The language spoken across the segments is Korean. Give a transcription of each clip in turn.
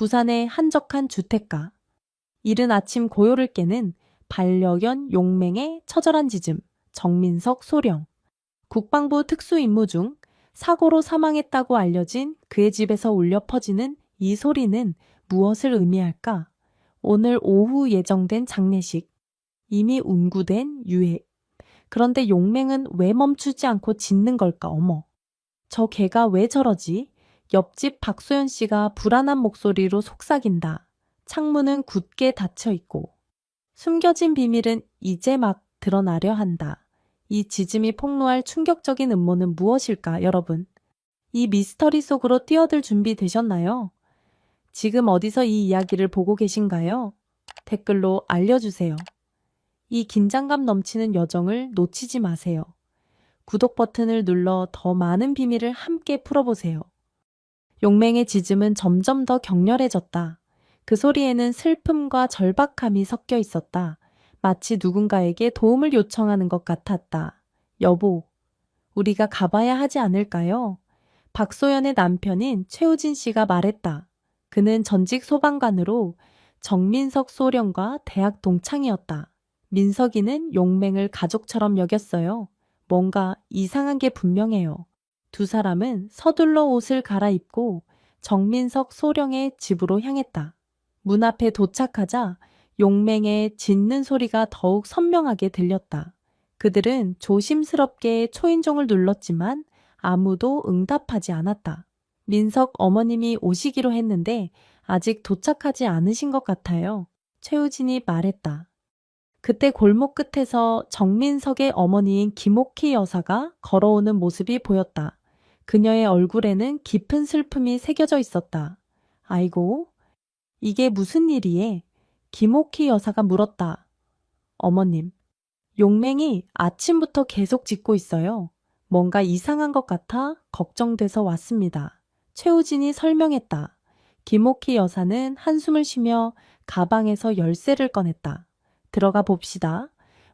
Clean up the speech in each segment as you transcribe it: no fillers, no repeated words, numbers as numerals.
부산의 한적한 주택가. 이른 아침 고요를 깨는 반려견 용맹의 처절한 짖음, 정민석 소령. 국방부 특수임무 중 사고로 사망했다고 알려진 그의 집에서 울려 퍼지는 이 소리는 무엇을 의미할까? 오늘 오후 예정된 장례식. 이미 운구된 유해. 그런데 용맹은 왜 멈추지 않고 짖는 걸까? 어머. 저 개가 왜 저러지? 옆집 박소연 씨가 불안한 목소리로 속삭인다. 창문은 굳게 닫혀 있고 숨겨진 비밀은 이제 막 드러나려 한다. 이 짖음이 폭로할 충격적인 음모는 무엇일까, 여러분? 이 미스터리 속으로 뛰어들 준비 되셨나요? 지금 어디서 이 이야기를 보고 계신가요? 댓글로 알려주세요. 이 긴장감 넘치는 여정을 놓치지 마세요. 구독 버튼을 눌러 더 많은 비밀을 함께 풀어보세요. 용맹의 짖음은 점점 더 격렬해졌다. 그 소리에는 슬픔과 절박함이 섞여 있었다. 마치 누군가에게 도움을 요청하는 것 같았다. 여보, 우리가 가봐야 하지 않을까요? 박소연의 남편인 최우진 씨가 말했다. 그는 전직 소방관으로 정민석 소령과 대학 동창이었다. 민석이는 용맹을 가족처럼 여겼어요. 뭔가 이상한 게 분명해요. 두 사람은 서둘러 옷을 갈아입고 정민석 소령의 집으로 향했다. 문 앞에 도착하자 용맹의 짖는 소리가 더욱 선명하게 들렸다. 그들은 조심스럽게 초인종을 눌렀지만 아무도 응답하지 않았다. 민석 어머님이 오시기로 했는데 아직 도착하지 않으신 것 같아요. 최우진이 말했다. 그때 골목 끝에서 정민석의 어머니인 김옥희 여사가 걸어오는 모습이 보였다. 그녀의 얼굴에는 깊은 슬픔이 새겨져 있었다. 아이고, 이게 무슨 일이에? 김옥희 여사가 물었다. 어머님, 용맹이 아침부터 계속 짖고 있어요. 뭔가 이상한 것 같아 걱정돼서 왔습니다. 최우진이 설명했다. 김옥희 여사는 한숨을 쉬며 가방에서 열쇠를 꺼냈다. 들어가 봅시다.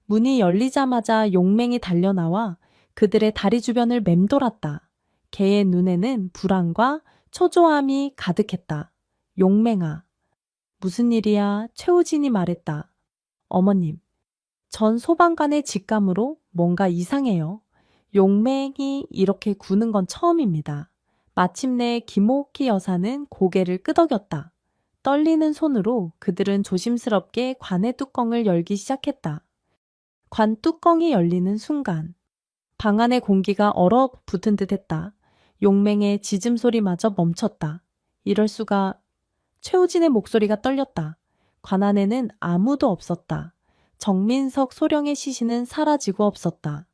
문이 열리자마자 용맹이 달려나와 그들의 다리 주변을 맴돌았다. 개의 눈에는 불안과 초조함이 가득했다. 용맹아. 무슨 일이야? 최우진이 말했다. 어머님, 전 소방관의 직감으로 뭔가 이상해요. 용맹이 이렇게 구는 건 처음입니다. 마침내 김옥희 여사는 고개를 끄덕였다. 떨리는 손으로 그들은 조심스럽게 관의 뚜껑을 열기 시작했다. 관 뚜껑이 열리는 순간 방 안의 공기가 얼어붙은 듯했다. 용맹의 짖음 소리마저 멈췄다. 이럴 수가. 최우진의 목소리가 떨렸다. 관 안에는 아무도 없었다. 정민석 소령의 시신은 사라지고 없었다.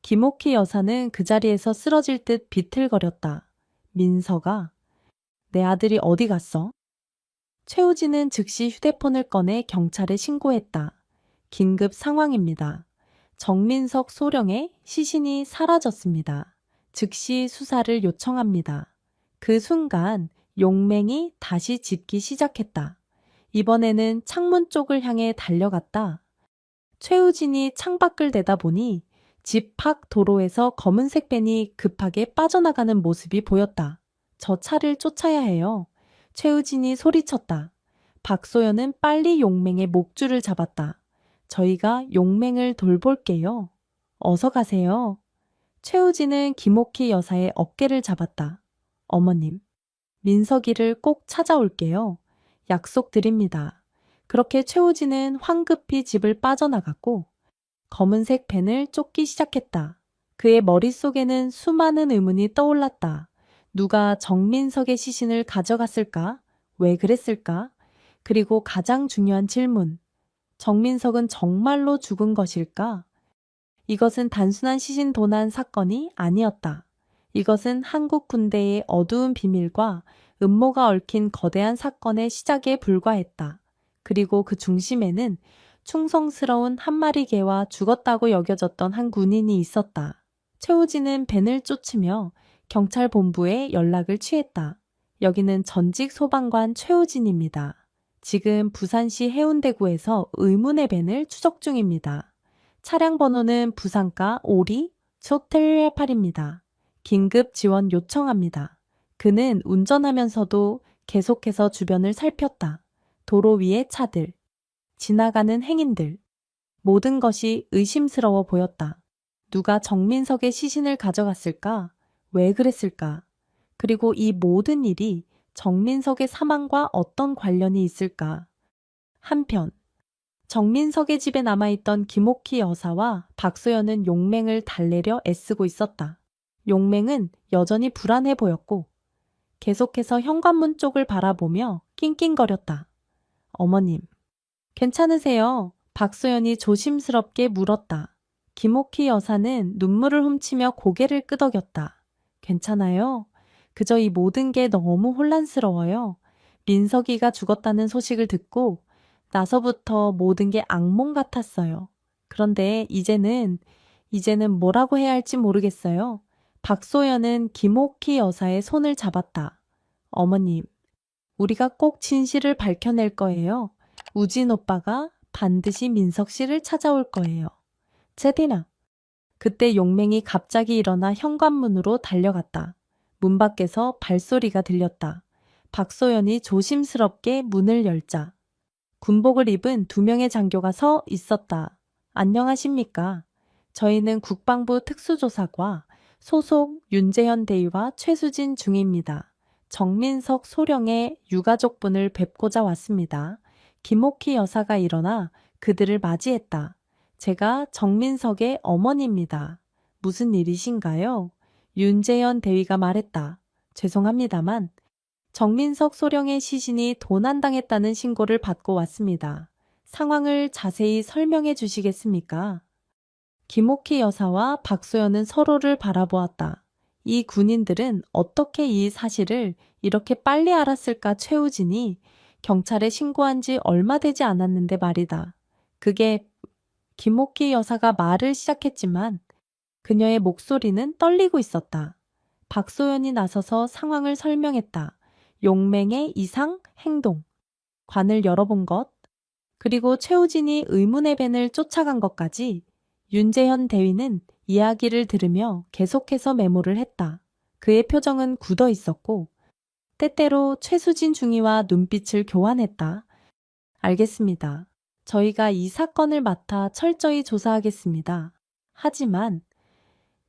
김옥희 여사는 그 자리에서 쓰러질 듯 비틀거렸다. 민석아, 내 아들이 어디 갔어? 최우진은 즉시 휴대폰을 꺼내 경찰에 신고했다. 긴급 상황입니다. 정민석 소령의 시신이 사라졌습니다. 즉시 수사를 요청합니다. 그 순간 용맹이 다시 짖기 시작했다. 이번에는 창문 쪽을 향해 달려갔다. 최우진이 창밖을 내다보니 집 밖 도로에서 검은색 밴이 급하게 빠져나가는 모습이 보였다. 저 차를 쫓아야 해요. 최우진이 소리쳤다. 박소연은 빨리 용맹의 목줄을 잡았다. 저희가 용맹을 돌볼게요. 어서 가세요. 최우진은 김옥희 여사의 어깨를 잡았다. 어머님, 민석이를 꼭 찾아올게요. 약속드립니다. 그렇게 최우진은 황급히 집을 빠져나갔고 검은색 밴을 쫓기 시작했다. 그의 머릿속에는 수많은 의문이 떠올랐다. 누가 정민석의 시신을 가져갔을까? 왜 그랬을까? 그리고 가장 중요한 질문. 정민석은 정말로 죽은 것일까? 이것은 단순한 시신 도난 사건이 아니었다. 이것은 한국 군대의 어두운 비밀과 음모가 얽힌 거대한 사건의 시작에 불과했다. 그리고 그 중심에는 충성스러운 한 마리 개와 죽었다고 여겨졌던 한 군인이 있었다. 최우진은 벤을 쫓으며 경찰 본부에 연락을 취했다. 여기는 전직 소방관 최우진입니다. 지금 부산시 해운대구에서 의문의 벤을 추적 중입니다. 차량 번호는 부산가 오리 쇼텔 8입니다. 긴급 지원 요청합니다. 그는 운전하면서도 계속해서 주변을 살폈다. 도로 위의 차들, 지나가는 행인들, 모든 것이 의심스러워 보였다. 누가 정민석의 시신을 가져갔을까? 왜 그랬을까? 그리고 이 모든 일이 정민석의 사망과 어떤 관련이 있을까? 한편 정민석의 집에 남아있던 김옥희 여사와 박소연은 용맹을 달래려 애쓰고 있었다. 용맹은 여전히 불안해 보였고 계속해서 현관문 쪽을 바라보며 낑낑거렸다. 어머님, 괜찮으세요? 박소연이 조심스럽게 물었다. 김옥희 여사는 눈물을 훔치며 고개를 끄덕였다. 괜찮아요? 그저 이 모든 게 너무 혼란스러워요. 민석이가 죽었다는 소식을 듣고 나서부터 모든 게 악몽 같았어요. 그런데 이제는 뭐라고 해야 할지 모르겠어요. 박소연은 김옥희 여사의 손을 잡았다. 어머님, 우리가 꼭 진실을 밝혀낼 거예요. 우진 오빠가 반드시 민석 씨를 찾아올 거예요. 제디나. 그때 용맹이 갑자기 일어나 현관문으로 달려갔다. 문 밖에서 발소리가 들렸다. 박소연이 조심스럽게 문을 열자 군복을 입은 2명의 장교가 서 있었다. 안녕하십니까? 저희는 국방부 특수조사과 소속 윤재현 대위와 최수진 중입니다. 정민석 소령의 유가족분을 뵙고자 왔습니다. 김옥희 여사가 일어나 그들을 맞이했다. 제가 정민석의 어머니입니다. 무슨 일이신가요? 윤재현 대위가 말했다. 죄송합니다만 정민석 소령의 시신이 도난당했다는 신고를 받고 왔습니다. 상황을 자세히 설명해 주시겠습니까? 김옥희 여사와 박소연은 서로를 바라보았다. 이 군인들은 어떻게 이 사실을 이렇게 빨리 알았을까? 최우진이 경찰에 신고한 지 얼마 되지 않았는데 말이다. 그게 김옥희 여사가 말을 시작했지만 그녀의 목소리는 떨리고 있었다. 박소연이 나서서 상황을 설명했다. 용맹의 이상 행동, 관을 열어본 것, 그리고 최우진이 의문의 밴을 쫓아간 것까지 윤재현 대위는 이야기를 들으며 계속해서 메모를 했다. 그의 표정은 굳어 있었고 때때로 최수진 중위와 눈빛을 교환했다. 알겠습니다. 저희가 이 사건을 맡아 철저히 조사하겠습니다. 하지만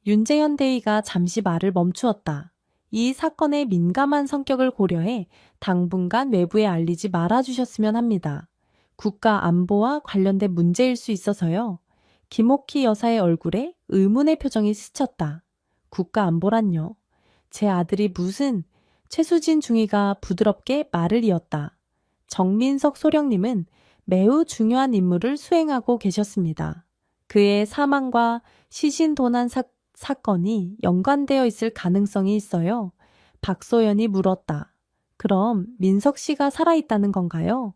윤재현 대위가 잠시 말을 멈추었다. 이 사건의 민감한 성격을 고려해 당분간 외부에 알리지 말아주셨으면 합니다. 국가 안보와 관련된 문제일 수 있어서요. 김옥희 여사의 얼굴에 의문의 표정이 스쳤다. 국가 안보란요. 제 아들이 무슨... 최수진 중위가 부드럽게 말을 이었다. 정민석 소령님은 매우 중요한 임무를 수행하고 계셨습니다. 그의 사망과 시신 도난 사건이 연관되어 있을 가능성이 있어요. 박소연이 물었다. 그럼 민석 씨가 살아있다는 건가요?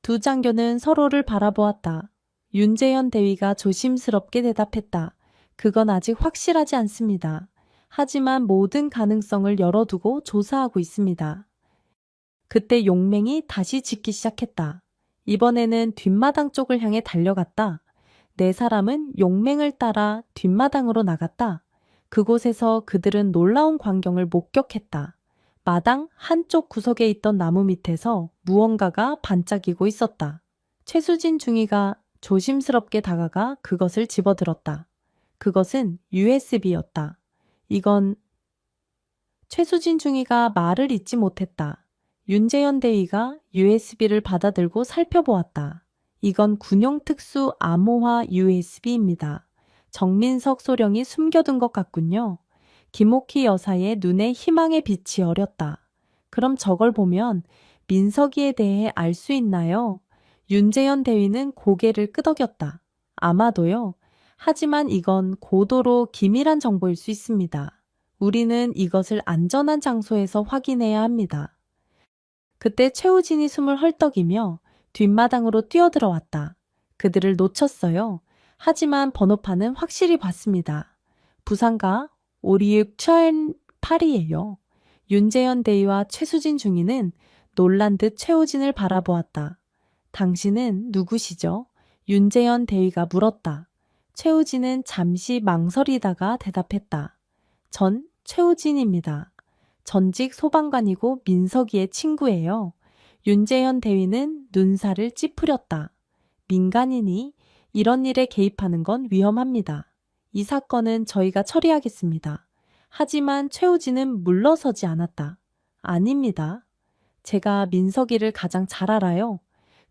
두 장교는 서로를 바라보았다. 윤재현 대위가 조심스럽게 대답했다. 그건 아직 확실하지 않습니다. 하지만 모든 가능성을 열어두고 조사하고 있습니다. 그때 용맹이 다시 짖기 시작했다. 이번에는 뒷마당 쪽을 향해 달려갔다. 4사람은 용맹을 따라 뒷마당으로 나갔다. 그곳에서 그들은 놀라운 광경을 목격했다. 마당 한쪽 구석에 있던 나무 밑에서 무언가가 반짝이고 있었다. 최수진 중위가 조심스럽게 다가가 그것을 집어들었다. 그것은 USB였다. 이건... 최수진 중위가 말을 잇지 못했다. 윤재현 대위가 USB를 받아들고 살펴보았다. 이건 군용 특수 암호화 USB입니다. 정민석 소령이 숨겨둔 것 같군요. 김옥희 여사의 눈에 희망의 빛이 어렸다. 그럼 저걸 보면 민석이에 대해 알 수 있나요? 윤재현 대위는 고개를 끄덕였다. 아마도요. 하지만 이건 고도로 기밀한 정보일 수 있습니다. 우리는 이것을 안전한 장소에서 확인해야 합니다. 그때 최우진이 숨을 헐떡이며 뒷마당으로 뛰어들어왔다. 그들을 놓쳤어요. 하지만 번호판은 확실히 봤습니다. 부산가 526-8이에요. 윤재현 대위와 최수진 중위는 놀란 듯 최우진을 바라보았다. 당신은 누구시죠? 윤재현 대위가 물었다. 최우진은 잠시 망설이다가 대답했다. 전 최우진입니다. 전직 소방관이고 민석이의 친구예요. 윤재현 대위는 눈살을 찌푸렸다. 민간인이 이런 일에 개입하는 건 위험합니다. 이 사건은 저희가 처리하겠습니다. 하지만 최우진은 물러서지 않았다. 아닙니다. 제가 민석이를 가장 잘 알아요.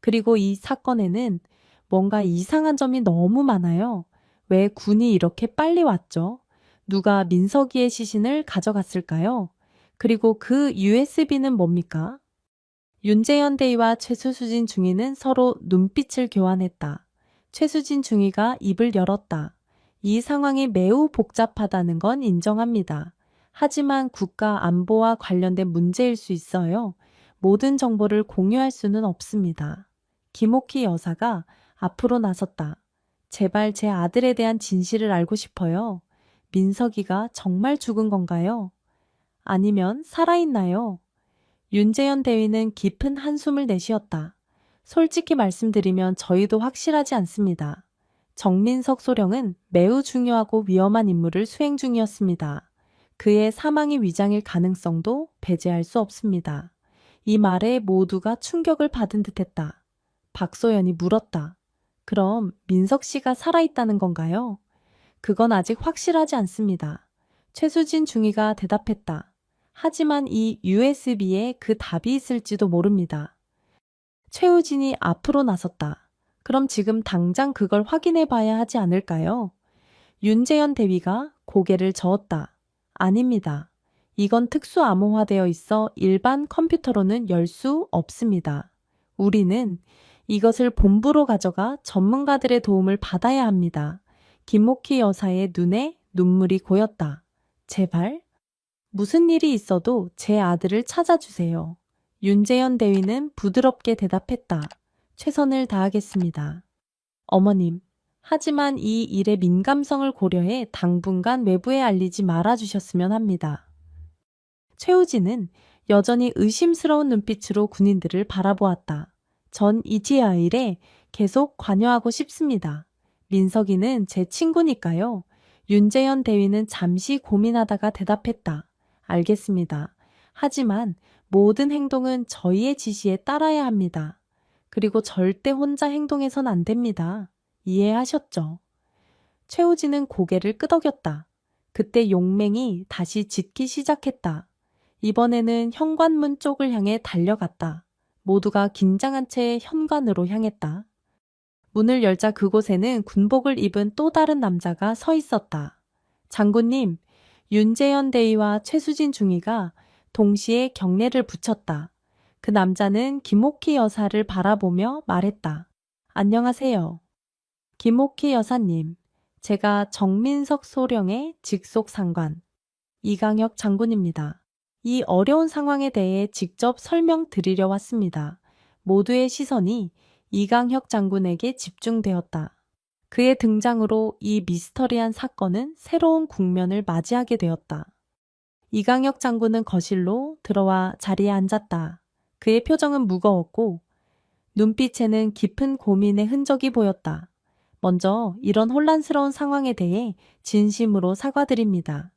그리고 이 사건에는 뭔가 이상한 점이 너무 많아요. 왜 군이 이렇게 빨리 왔죠? 누가 민석이의 시신을 가져갔을까요? 그리고 그 USB는 뭡니까? 윤재현 대위와 최수진 중위는 서로 눈빛을 교환했다. 최수진 중위가 입을 열었다. 이 상황이 매우 복잡하다는 건 인정합니다. 하지만 국가 안보와 관련된 문제일 수 있어요. 모든 정보를 공유할 수는 없습니다. 김옥희 여사가 앞으로 나섰다. 제발 제 아들에 대한 진실을 알고 싶어요. 민석이가 정말 죽은 건가요? 아니면 살아있나요? 윤재현 대위는 깊은 한숨을 내쉬었다. 솔직히 말씀드리면 저희도 확실하지 않습니다. 정민석 소령은 매우 중요하고 위험한 임무를 수행 중이었습니다. 그의 사망이 위장일 가능성도 배제할 수 없습니다. 이 말에 모두가 충격을 받은 듯했다. 박소연이 물었다. 그럼 민석 씨가 살아있다는 건가요? 그건 아직 확실하지 않습니다. 최수진 중위가 대답했다. 하지만 이 USB에 그 답이 있을지도 모릅니다. 최우진이 앞으로 나섰다. 그럼 지금 당장 그걸 확인해 봐야 하지 않을까요? 윤재현 대위가 고개를 저었다. 아닙니다. 이건 특수 암호화되어 있어 일반 컴퓨터로는 열 수 없습니다. 우리는 이것을 본부로 가져가 전문가들의 도움을 받아야 합니다. 김옥희 여사의 눈에 눈물이 고였다. 제발 무슨 일이 있어도 제 아들을 찾아주세요. 윤재현 대위는 부드럽게 대답했다. 최선을 다하겠습니다. 어머님, 하지만 이 일의 민감성을 고려해 당분간 외부에 알리지 말아주셨으면 합니다. 최우진은 여전히 의심스러운 눈빛으로 군인들을 바라보았다. 전 이지아 일에 계속 관여하고 싶습니다. 민석이는 제 친구니까요. 윤재현 대위는 잠시 고민하다가 대답했다. 알겠습니다. 하지만 모든 행동은 저희의 지시에 따라야 합니다. 그리고 절대 혼자 행동해선 안 됩니다. 이해하셨죠? 최우진은 고개를 끄덕였다. 그때 용맹이 다시 짖기 시작했다. 이번에는 현관문 쪽을 향해 달려갔다. 모두가 긴장한 채 현관으로 향했다. 문을 열자 그곳에는 군복을 입은 또 다른 남자가 서 있었다. 장군님, 윤재현 대위와 최수진 중위가 동시에 경례를 붙였다. 그 남자는 김옥희 여사를 바라보며 말했다. 안녕하세요. 김옥희 여사님, 제가 정민석 소령의 직속 상관 이강혁 장군입니다. 이 어려운 상황에 대해 직접 설명드리려 왔습니다. 모두의 시선이 이강혁 장군에게 집중되었다. 그의 등장으로 이 미스터리한 사건은 새로운 국면을 맞이하게 되었다. 이강혁 장군은 거실로 들어와 자리에 앉았다. 그의 표정은 무거웠고 눈빛에는 깊은 고민의 흔적이 보였다. 먼저 이런 혼란스러운 상황에 대해 진심으로 사과드립니다.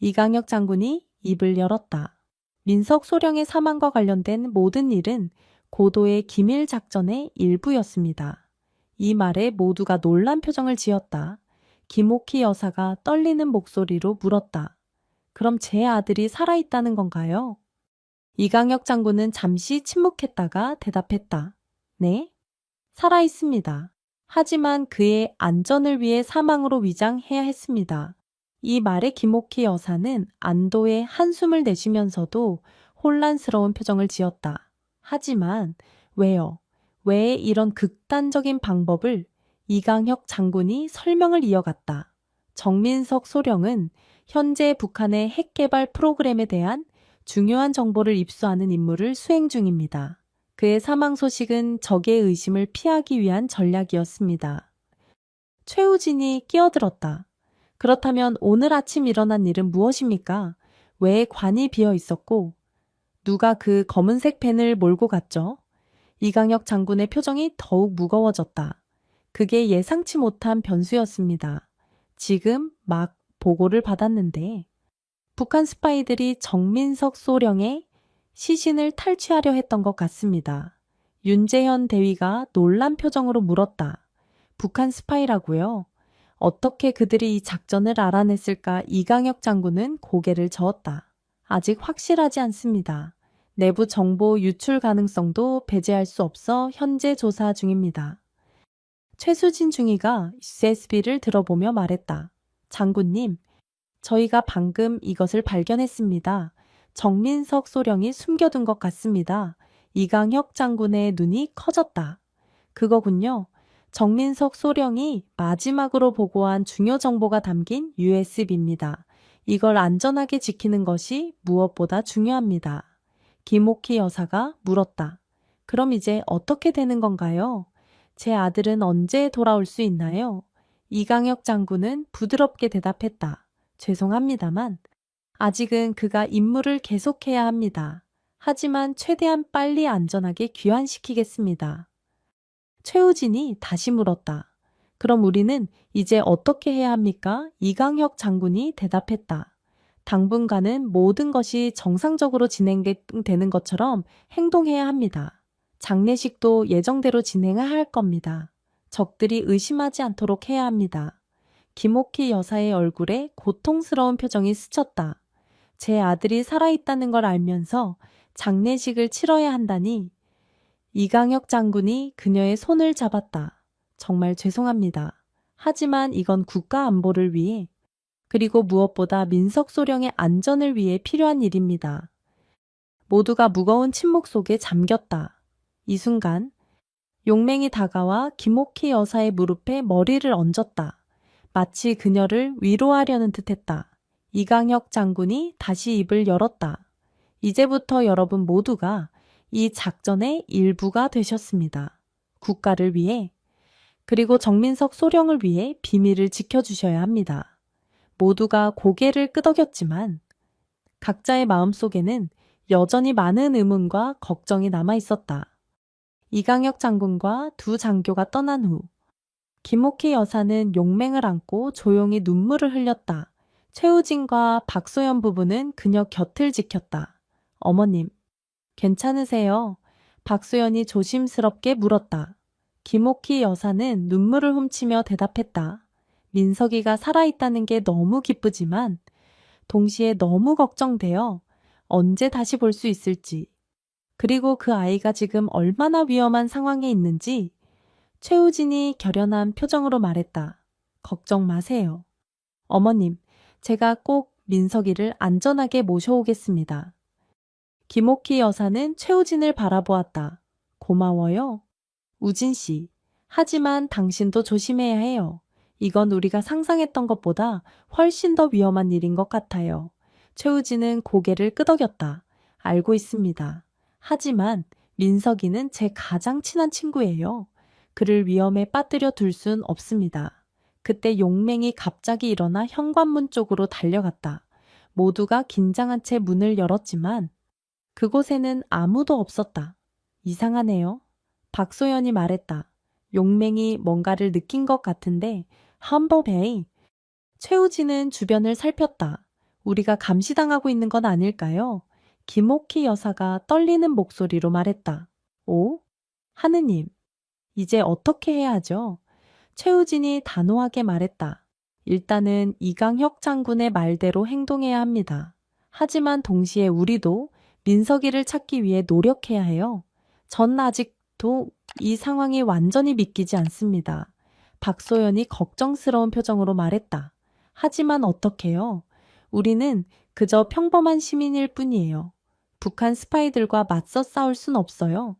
이강혁 장군이 입을 열었다. 민석 소령의 사망과 관련된 모든 일은 고도의 기밀 작전의 일부였습니다. 이 말에 모두가 놀란 표정을 지었다. 김옥희 여사가 떨리는 목소리로 물었다. 그럼 제 아들이 살아있다는 건가요? 이강혁 장군은 잠시 침묵했다가 대답했다. 네? 살아있습니다. 하지만 그의 안전을 위해 사망으로 위장해야 했습니다. 이 말에 김옥희 여사는 안도의 한숨을 내쉬면서도 혼란스러운 표정을 지었다. 하지만 왜요? 왜 이런 극단적인 방법을 이강혁 장군이 설명을 이어갔다. 정민석 소령은 현재 북한의 핵개발 프로그램에 대한 중요한 정보를 입수하는 임무를 수행 중입니다. 그의 사망 소식은 적의 의심을 피하기 위한 전략이었습니다. 최우진이 끼어들었다. 그렇다면 오늘 아침 일어난 일은 무엇입니까? 왜 관이 비어 있었고 누가 그 검은색 펜을 몰고 갔죠? 이강혁 장군의 표정이 더욱 무거워졌다. 그게 예상치 못한 변수였습니다. 지금 막 보고를 받았는데 북한 스파이들이 정민석 소령의 시신을 탈취하려 했던 것 같습니다. 윤재현 대위가 놀란 표정으로 물었다. 북한 스파이라고요? 어떻게 그들이 이 작전을 알아냈을까? 이강혁 장군은 고개를 저었다. 아직 확실하지 않습니다. 내부 정보 유출 가능성도 배제할 수 없어 현재 조사 중입니다. 최수진 중위가 USB를 들어보며 말했다. 장군님, 저희가 방금 이것을 발견했습니다. 정민석 소령이 숨겨둔 것 같습니다. 이강혁 장군의 눈이 커졌다. 그거군요. 정민석 소령이 마지막으로 보고한 중요 정보가 담긴 USB입니다. 이걸 안전하게 지키는 것이 무엇보다 중요합니다. 김옥희 여사가 물었다. 그럼 이제 어떻게 되는 건가요? 제 아들은 언제 돌아올 수 있나요? 이강혁 장군은 부드럽게 대답했다. 죄송합니다만 아직은 그가 임무를 계속해야 합니다. 하지만 최대한 빨리 안전하게 귀환시키겠습니다. 최우진이 다시 물었다. 그럼 우리는 이제 어떻게 해야 합니까? 이강혁 장군이 대답했다. 당분간은 모든 것이 정상적으로 진행되는 것처럼 행동해야 합니다. 장례식도 예정대로 진행을 할 겁니다. 적들이 의심하지 않도록 해야 합니다. 김옥희 여사의 얼굴에 고통스러운 표정이 스쳤다. 제 아들이 살아있다는 걸 알면서 장례식을 치러야 한다니. 이강혁 장군이 그녀의 손을 잡았다. 정말 죄송합니다. 하지만 이건 국가 안보를 위해 그리고 무엇보다 민석 소령의 안전을 위해 필요한 일입니다. 모두가 무거운 침묵 속에 잠겼다. 이 순간 용맹이 다가와 김옥희 여사의 무릎에 머리를 얹었다. 마치 그녀를 위로하려는 듯했다. 이강혁 장군이 다시 입을 열었다. 이제부터 여러분 모두가 이 작전의 일부가 되셨습니다. 국가를 위해 그리고 정민석 소령을 위해 비밀을 지켜주셔야 합니다. 모두가 고개를 끄덕였지만 각자의 마음속에는 여전히 많은 의문과 걱정이 남아 있었다. 이강혁 장군과 두 장교가 떠난 후 김옥희 여사는 용맹을 안고 조용히 눈물을 흘렸다. 최우진과 박소연 부부는 그녀 곁을 지켰다. 어머님, 괜찮으세요? 박소연이 조심스럽게 물었다. 김옥희 여사는 눈물을 훔치며 대답했다. 민석이가 살아있다는 게 너무 기쁘지만 동시에 너무 걱정돼요. 언제 다시 볼 수 있을지. 그리고 그 아이가 지금 얼마나 위험한 상황에 있는지 최우진이 결연한 표정으로 말했다. 걱정 마세요. 어머님, 제가 꼭 민석이를 안전하게 모셔오겠습니다. 김옥희 여사는 최우진을 바라보았다. 고마워요. 우진 씨. 하지만 당신도 조심해야 해요. 이건 우리가 상상했던 것보다 훨씬 더 위험한 일인 것 같아요. 최우진은 고개를 끄덕였다. 알고 있습니다. 하지만 민석이는 제 가장 친한 친구예요. 그를 위험에 빠뜨려 둘 순 없습니다. 그때 용맹이 갑자기 일어나 현관문 쪽으로 달려갔다. 모두가 긴장한 채 문을 열었지만 그곳에는 아무도 없었다. 이상하네요. 박소연이 말했다. 용맹이 뭔가를 느낀 것 같은데 험버베이. 최우진은 주변을 살폈다. 우리가 감시당하고 있는 건 아닐까요? 김옥희 여사가 떨리는 목소리로 말했다. 오? 하느님, 이제 어떻게 해야 하죠? 최우진이 단호하게 말했다. 일단은 이강혁 장군의 말대로 행동해야 합니다. 하지만 동시에 우리도 민석이를 찾기 위해 노력해야 해요. 전 아직도 이 상황이 완전히 믿기지 않습니다. 박소연이 걱정스러운 표정으로 말했다. 하지만 어떡해요? 우리는 그저 평범한 시민일 뿐이에요. 북한 스파이들과 맞서 싸울 순 없어요.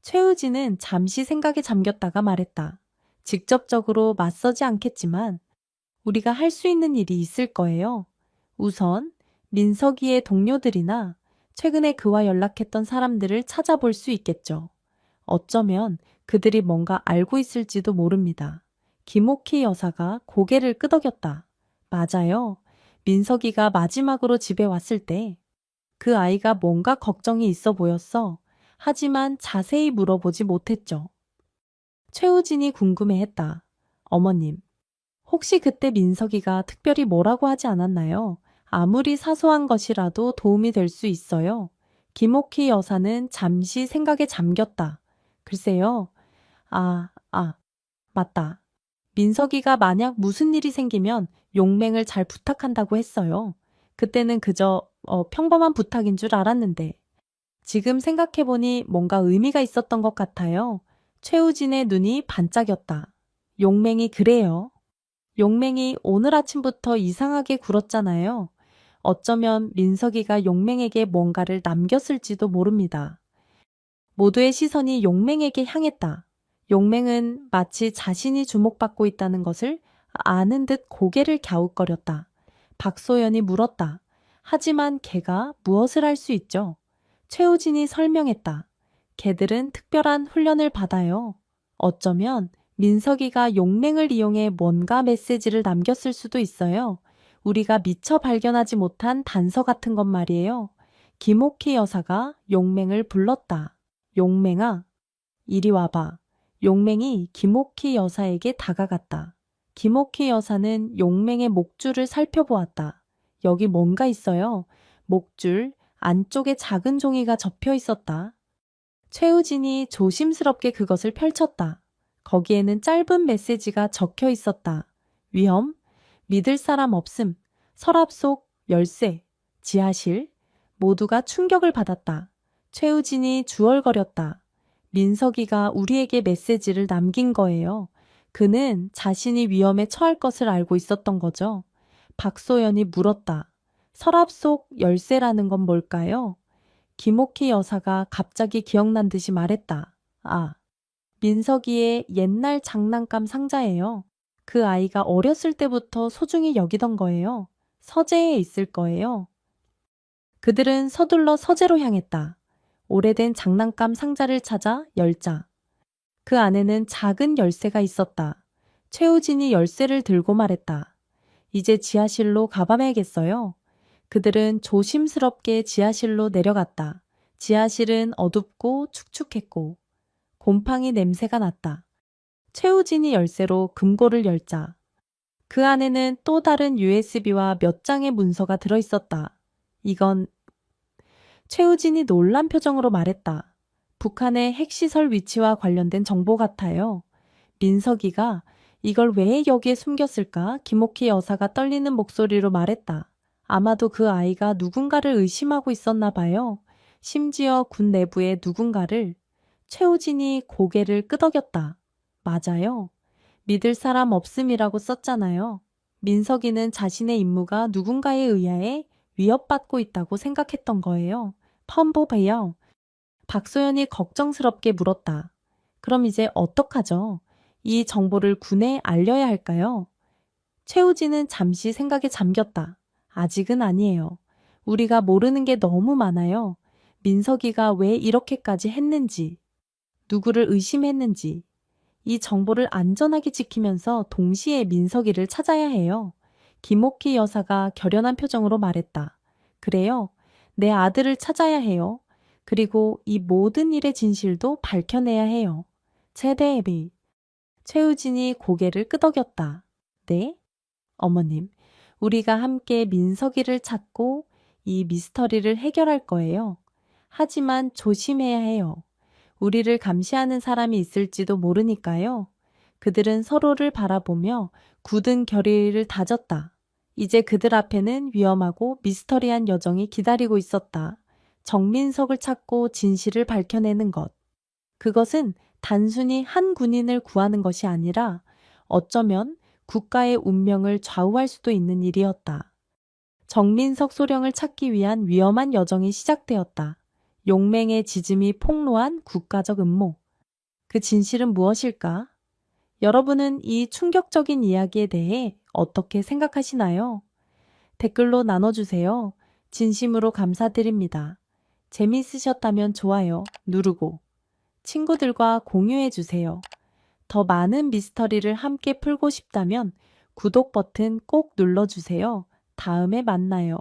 최우진은 잠시 생각에 잠겼다가 말했다. 직접적으로 맞서지 않겠지만 우리가 할 수 있는 일이 있을 거예요. 우선 민석이의 동료들이나 최근에 그와 연락했던 사람들을 찾아볼 수 있겠죠. 어쩌면 그들이 뭔가 알고 있을지도 모릅니다. 김옥희 여사가 고개를 끄덕였다. 맞아요. 민석이가 마지막으로 집에 왔을 때 그 아이가 뭔가 걱정이 있어 보였어. 하지만 자세히 물어보지 못했죠. 최우진이 궁금해했다. 어머님, 혹시 그때 민석이가 특별히 뭐라고 하지 않았나요? 아무리 사소한 것이라도 도움이 될 수 있어요. 김옥희 여사는 잠시 생각에 잠겼다. 글쎄요. 맞다. 민석이가 만약 무슨 일이 생기면 용맹을 잘 부탁한다고 했어요. 그때는 그저 평범한 부탁인 줄 알았는데 지금 생각해보니 뭔가 의미가 있었던 것 같아요. 최우진의 눈이 반짝였다. 용맹이 그래요. 용맹이 오늘 아침부터 이상하게 굴었잖아요. 어쩌면 민석이가 용맹에게 뭔가를 남겼을지도 모릅니다. 모두의 시선이 용맹에게 향했다. 용맹은 마치 자신이 주목받고 있다는 것을 아는 듯 고개를 갸웃거렸다. 박소연이 물었다. 하지만 걔가 무엇을 할 수 있죠? 최우진이 설명했다. 걔들은 특별한 훈련을 받아요. 어쩌면 민석이가 용맹을 이용해 뭔가 메시지를 남겼을 수도 있어요. 우리가 미처 발견하지 못한 단서 같은 것 말이에요. 김옥희 여사가 용맹을 불렀다. 용맹아, 이리 와봐. 용맹이 김옥희 여사에게 다가갔다. 김옥희 여사는 용맹의 목줄을 살펴보았다. 여기 뭔가 있어요. 목줄 안쪽에 작은 종이가 접혀 있었다. 최우진이 조심스럽게 그것을 펼쳤다. 거기에는 짧은 메시지가 적혀 있었다. 위험, 믿을 사람 없음, 서랍 속 열쇠, 지하실, 모두가 충격을 받았다. 최우진이 주얼거렸다. 민석이가 우리에게 메시지를 남긴 거예요. 그는 자신이 위험에 처할 것을 알고 있었던 거죠. 박소연이 물었다. 서랍 속 열쇠라는 건 뭘까요? 김옥희 여사가 갑자기 기억난 듯이 말했다. 민석이의 옛날 장난감 상자예요. 그 아이가 어렸을 때부터 소중히 여기던 거예요. 서재에 있을 거예요. 그들은 서둘러 서재로 향했다. 오래된 장난감 상자를 찾아 열자. 그 안에는 작은 열쇠가 있었다. 최우진이 열쇠를 들고 말했다. 이제 지하실로 가봐야겠어요. 그들은 조심스럽게 지하실로 내려갔다. 지하실은 어둡고 축축했고 곰팡이 냄새가 났다. 최우진이 열쇠로 금고를 열자. 그 안에는 또 다른 USB와 몇 장의 문서가 들어있었다. 이건 최우진이 놀란 표정으로 말했다. 북한의 핵시설 위치와 관련된 정보 같아요. 민석이가 이걸 왜 여기에 숨겼을까? 김옥희 여사가 떨리는 목소리로 말했다. 아마도 그 아이가 누군가를 의심하고 있었나 봐요. 심지어 군 내부의 누군가를. 최우진이 고개를 끄덕였다. 맞아요. 믿을 사람 없음이라고 썼잖아요. 민석이는 자신의 임무가 누군가에 의하에 위협받고 있다고 생각했던 거예요. 펌보배요. 박소연이 걱정스럽게 물었다. 그럼 이제 어떡하죠? 이 정보를 군에 알려야 할까요? 최우진은 잠시 생각에 잠겼다. 아직은 아니에요. 우리가 모르는 게 너무 많아요. 민석이가 왜 이렇게까지 했는지, 누구를 의심했는지, 이 정보를 안전하게 지키면서 동시에 민석이를 찾아야 해요. 김옥희 여사가 결연한 표정으로 말했다. 그래요. 내 아들을 찾아야 해요. 그리고 이 모든 일의 진실도 밝혀내야 해요. 제대비. 최우진이 고개를 끄덕였다. 네? 어머님, 우리가 함께 민석이를 찾고 이 미스터리를 해결할 거예요. 하지만 조심해야 해요. 우리를 감시하는 사람이 있을지도 모르니까요. 그들은 서로를 바라보며 굳은 결의를 다졌다. 이제 그들 앞에는 위험하고 미스터리한 여정이 기다리고 있었다. 정민석을 찾고 진실을 밝혀내는 것. 그것은 단순히 한 군인을 구하는 것이 아니라 어쩌면 국가의 운명을 좌우할 수도 있는 일이었다. 정민석 소령을 찾기 위한 위험한 여정이 시작되었다. 용맹의 지짐이 폭로한 국가적 음모. 그 진실은 무엇일까? 여러분은 이 충격적인 이야기에 대해 어떻게 생각하시나요? 댓글로 나눠주세요. 진심으로 감사드립니다. 재미있으셨다면 좋아요 누르고 친구들과 공유해주세요. 더 많은 미스터리를 함께 풀고 싶다면 구독 버튼 꼭 눌러주세요. 다음에 만나요.